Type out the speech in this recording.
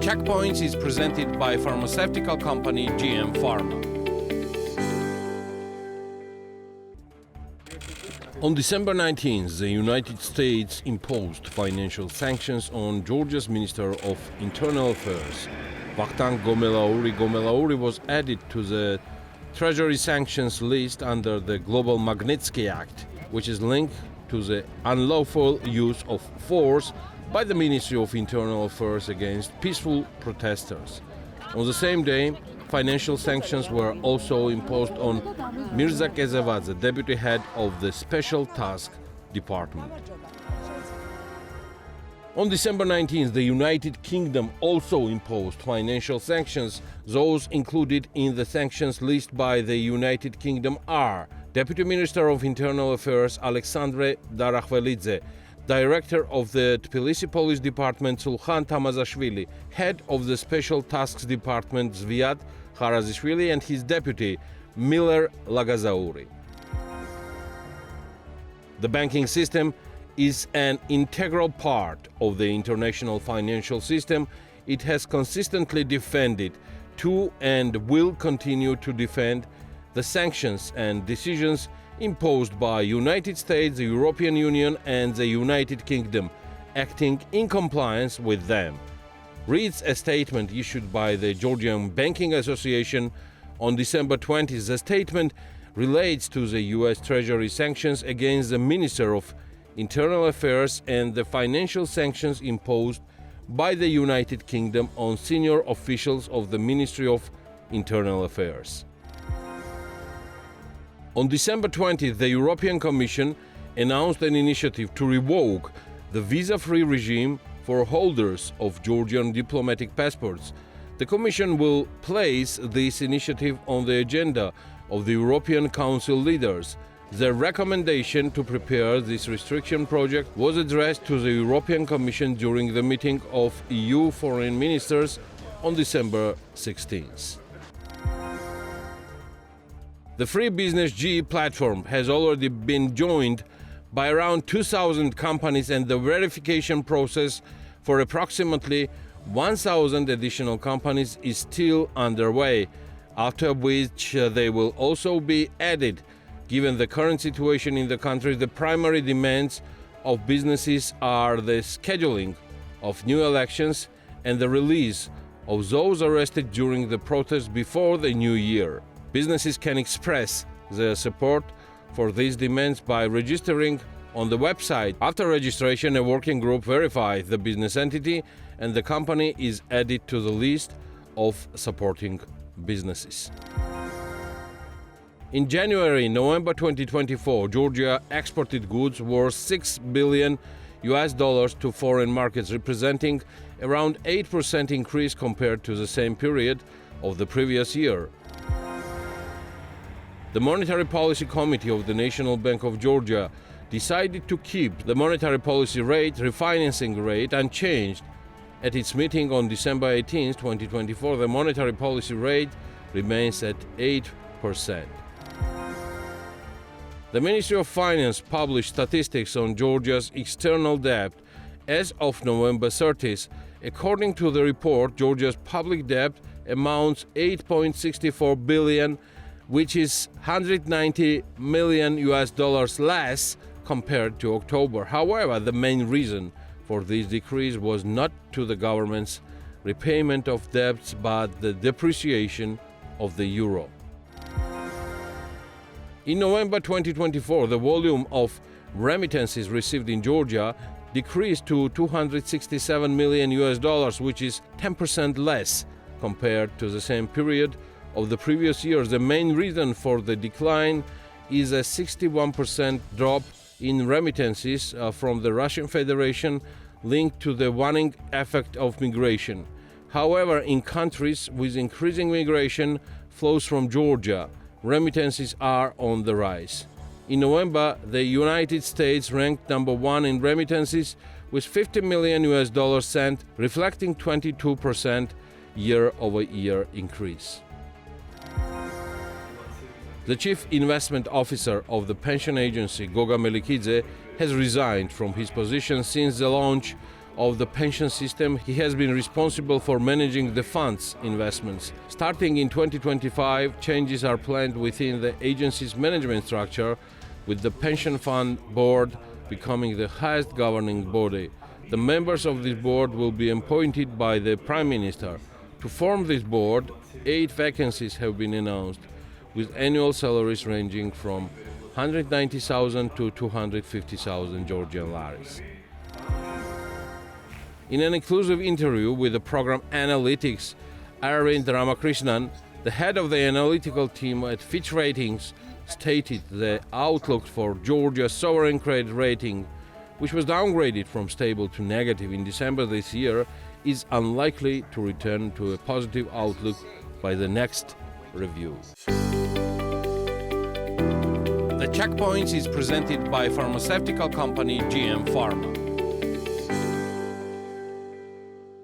Checkpoints is presented by pharmaceutical company GM Pharma. On December 19th, the United States imposed financial sanctions on Georgia's Minister of Internal Affairs, Gomelauri. Gomelauri was added to the Treasury sanctions list under the Global Magnitsky Act, which is linked to the unlawful use of force by the Ministry of Internal Affairs against peaceful protesters. On the same day, financial sanctions were also imposed on Mirza Kezevadze, deputy head of the Special Task Department. On December 19th, the United Kingdom also imposed financial sanctions. Those included in the sanctions list by the United Kingdom are Deputy Minister of Internal Affairs Alexandre Darakhvelidze, Director of the Tbilisi Police Department Sulkhan Tamazashvili, Head of the Special Tasks Department Zviad Kharazishvili, and his deputy Miller Lagazauri. The banking system is an integral part of the international financial system. It has consistently defended to and will continue to defend the sanctions and decisions imposed by United States, the European Union and the United Kingdom, acting in compliance with them, reads a statement issued by the Georgian Banking Association on December 20th. The statement relates to the U.S. Treasury sanctions against the Minister of Internal Affairs and the financial sanctions imposed by the United Kingdom on senior officials of the Ministry of Internal Affairs. On December 20th, the European Commission announced an initiative to revoke the visa-free regime for holders of Georgian diplomatic passports. The Commission will place this initiative on the agenda of the European Council leaders. The recommendation to prepare this restriction project was addressed to the European Commission during the meeting of EU foreign ministers on December 16th. The FreeBusiness.ge platform has already been joined by around 2,000 companies, and the verification process for approximately 1,000 additional companies is still underway, after which they will also be added. Given the current situation in the country, the primary demands of businesses are the scheduling of new elections and the release of those arrested during the protests before the new year. Businesses can express their support for these demands by registering on the website. After registration, a working group verifies the business entity and the company is added to the list of supporting businesses. In January-November 2024, Georgia exported goods worth $6 billion to foreign markets, representing around 8% increase compared to the same period of the previous year. The Monetary Policy Committee of the National Bank of Georgia decided to keep the monetary policy rate, refinancing rate, unchanged. At its meeting on December 18, 2024, the monetary policy rate remains at 8%. The Ministry of Finance published statistics on Georgia's external debt as of November 30th. According to the report, Georgia's public debt amounts $8.64 billion, which is $190 million less compared to October. However, the main reason for this decrease was not to the government's repayment of debts, but the depreciation of the euro. In November 2024, the volume of remittances received in Georgia decreased to $267 million, which is 10% less compared to the same period of the previous year. The main reason for the decline is a 61% drop in remittances from the Russian Federation, linked to the waning effect of migration. However, in countries with increasing migration flows from Georgia, remittances are on the rise. In November, the United States ranked number one in remittances with $50 million sent, reflecting 22% year-over-year increase. The Chief Investment Officer of the Pension Agency, Goga Melikidze, has resigned from his position since the launch of the pension system, he has been responsible for managing the fund's investments. Starting in 2025, changes are planned within the agency's management structure, with the pension fund board becoming the highest governing body. The members of this board will be appointed by the Prime Minister. To form this board, 8 vacancies have been announced, with annual salaries ranging from 190,000 to 250,000 Georgian laris. In an exclusive interview with the program Analytics, Arvind Ramakrishnan, the head of the analytical team at Fitch Ratings, stated the outlook for Georgia's sovereign credit rating, which was downgraded from stable to negative in December this year, is unlikely to return to a positive outlook by the next review. The Checkpoints is presented by pharmaceutical company GM Pharma.